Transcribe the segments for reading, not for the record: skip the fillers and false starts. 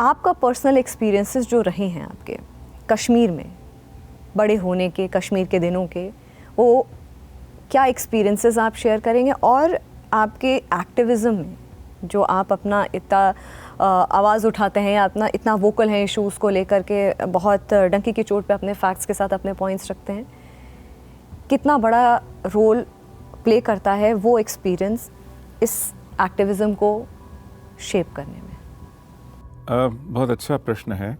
आपका personal experiences जो रहे हैं आपके कश्मीर में बड़े होने के, कश्मीर के दिनों के, वो क्या एक्सपीरियंसेस आप शेयर करेंगे? और आपके एक्टिविज़म में जो आप अपना इतना आवाज़ उठाते हैं या अपना इतना वोकल हैं इशूज़ को लेकर के, बहुत डंकी की चोट पे अपने फैक्ट्स के साथ अपने पॉइंट्स रखते हैं, कितना बड़ा रोल प्ले करता है वो एक्सपीरियंस इस एक्टिविज़म को शेप करने में? बहुत अच्छा प्रश्न है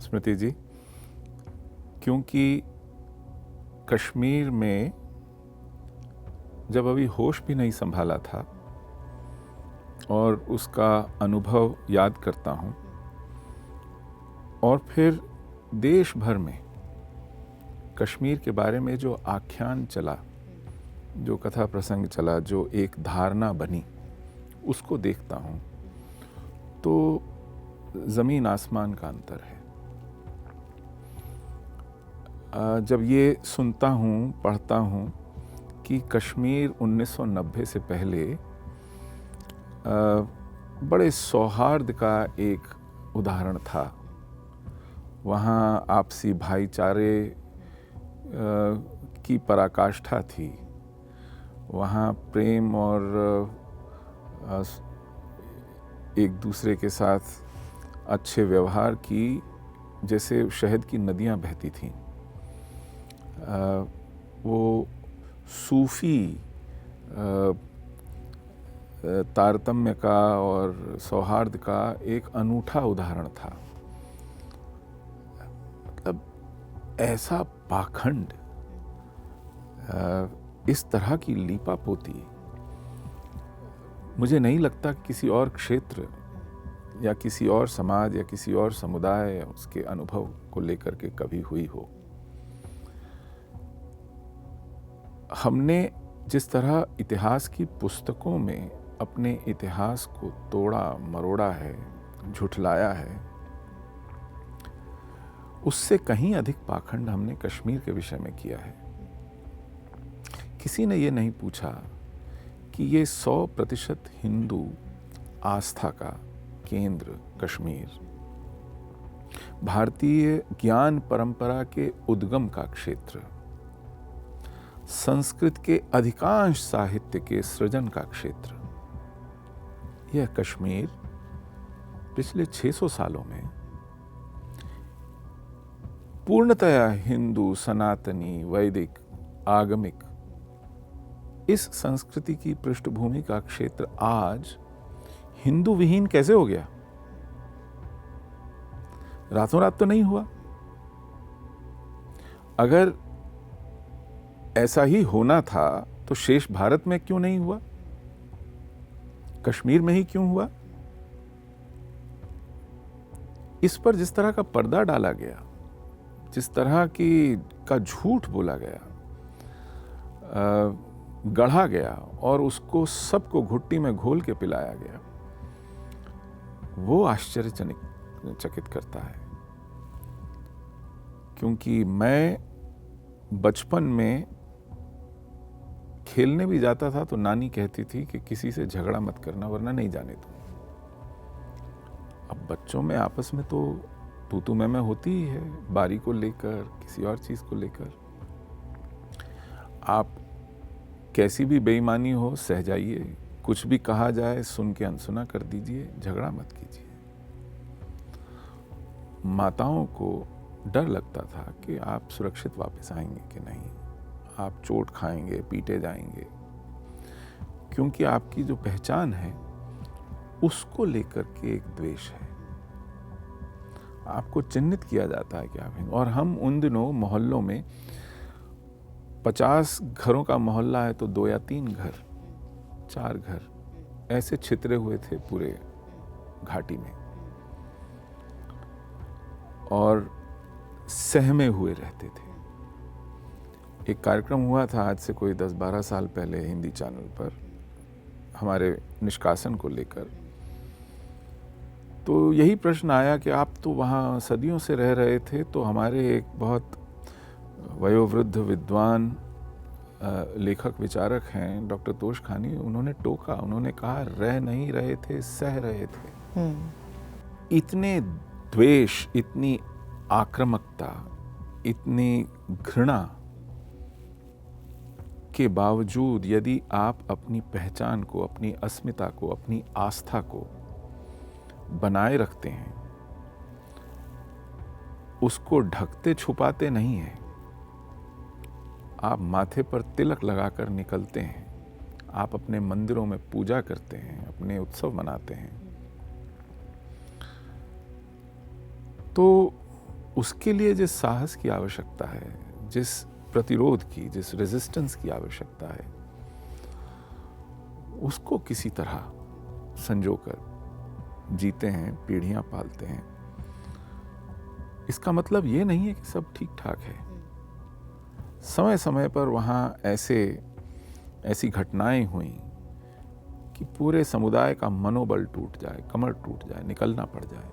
स्मृति जी, क्योंकि कश्मीर में जब अभी होश भी नहीं संभाला था और उसका अनुभव याद करता हूँ, और फिर देश भर में कश्मीर के बारे में जो आख्यान चला, जो कथा प्रसंग चला, जो एक धारणा बनी, उसको देखता हूँ तो ज़मीन आसमान का अंतर है। जब ये सुनता हूँ, पढ़ता हूँ कि कश्मीर 1990 से पहले बड़े सौहार्द का एक उदाहरण था, वहाँ आपसी भाईचारे की पराकाष्ठा थी, वहाँ प्रेम और एक दूसरे के साथ अच्छे व्यवहार की जैसे शहद की नदियाँ बहती थीं। वो सूफ़ी तारतम्य का और सौहार्द का एक अनूठा उदाहरण था। मतलब ऐसा पाखंड, इस तरह की लीपापोती मुझे नहीं लगता किसी और क्षेत्र या किसी और समाज या किसी और समुदाय या उसके अनुभव को लेकर के कभी हुई हो। हमने जिस तरह इतिहास की पुस्तकों में अपने इतिहास को तोड़ा मरोड़ा है, झुठलाया है, उससे कहीं अधिक पाखंड हमने कश्मीर के विषय में किया है। किसी ने ये नहीं पूछा कि ये 100% हिंदू आस्था का केंद्र कश्मीर, भारतीय ज्ञान परंपरा के उद्गम का क्षेत्र, संस्कृत के अधिकांश साहित्य के सृजन का क्षेत्र, यह कश्मीर पिछले 600 सालों में पूर्णतया हिंदू, सनातनी, वैदिक, आगमिक इस संस्कृति की पृष्ठभूमि का क्षेत्र आज हिंदू विहीन कैसे हो गया? रातों रात तो नहीं हुआ। अगर ऐसा ही होना था तो शेष भारत में क्यों नहीं हुआ? कश्मीर में ही क्यों हुआ? इस पर जिस तरह का पर्दा डाला गया, जिस तरह का झूठ बोला गया, गढ़ा गया और उसको सबको घुट्टी में घोल के पिलाया गया, वो आश्चर्यचकित करता है। क्योंकि मैं बचपन में खेलने भी जाता था तो नानी कहती थी कि किसी से झगड़ा मत करना वरना नहीं जाने दूँ। अब बच्चों में आपस में तो तू मैं होती ही है, बारी को लेकर, किसी और चीज़ को लेकर। आप कैसी भी बेईमानी हो सह जाइए, कुछ भी कहा जाए सुन के अनसुना कर दीजिए, झगड़ा मत कीजिए। माताओं को डर लगता था कि आप सुरक्षित वापस आएंगे कि नहीं, आप चोट खाएंगे, पीटे जाएंगे, क्योंकि आपकी जो पहचान है उसको लेकर के एक द्वेष है। आपको चिन्हित किया जाता है कि आप हिंदू। और हम उन दिनों मोहल्लों में 50 घरों का मोहल्ला है तो 2 या 3 घर, 4 घर ऐसे छितरे हुए थे पूरे घाटी में और सहमे हुए रहते थे। एक कार्यक्रम हुआ था आज से कोई 10-12 साल पहले हिंदी चैनल पर हमारे निष्कासन को लेकर, तो यही प्रश्न आया कि आप तो वहाँ सदियों से रह रहे थे, तो हमारे एक बहुत वयोवृद्ध विद्वान लेखक विचारक हैं डॉक्टर तोश खानी, उन्होंने टोका, उन्होंने कहा रह नहीं रहे थे, सह रहे थे। इतने द्वेष, इतनी आक्रामकता, इतनी घृणा के बावजूद यदि आप अपनी पहचान को, अपनी अस्मिता को, अपनी आस्था को बनाए रखते हैं, उसको ढकते छुपाते नहीं हैं, आप माथे पर तिलक लगाकर निकलते हैं, आप अपने मंदिरों में पूजा करते हैं, अपने उत्सव मनाते हैं, तो उसके लिए जिस साहस की आवश्यकता है, जिस प्रतिरोध की, जिस रेजिस्टेंस की आवश्यकता है, उसको किसी तरह संजोकर जीते हैं, पीढ़ियां पालते हैं। इसका मतलब ये नहीं है कि सब ठीक ठाक है। समय समय पर वहाँ ऐसी घटनाएं हुई कि पूरे समुदाय का मनोबल टूट जाए, कमर टूट जाए, निकलना पड़ जाए।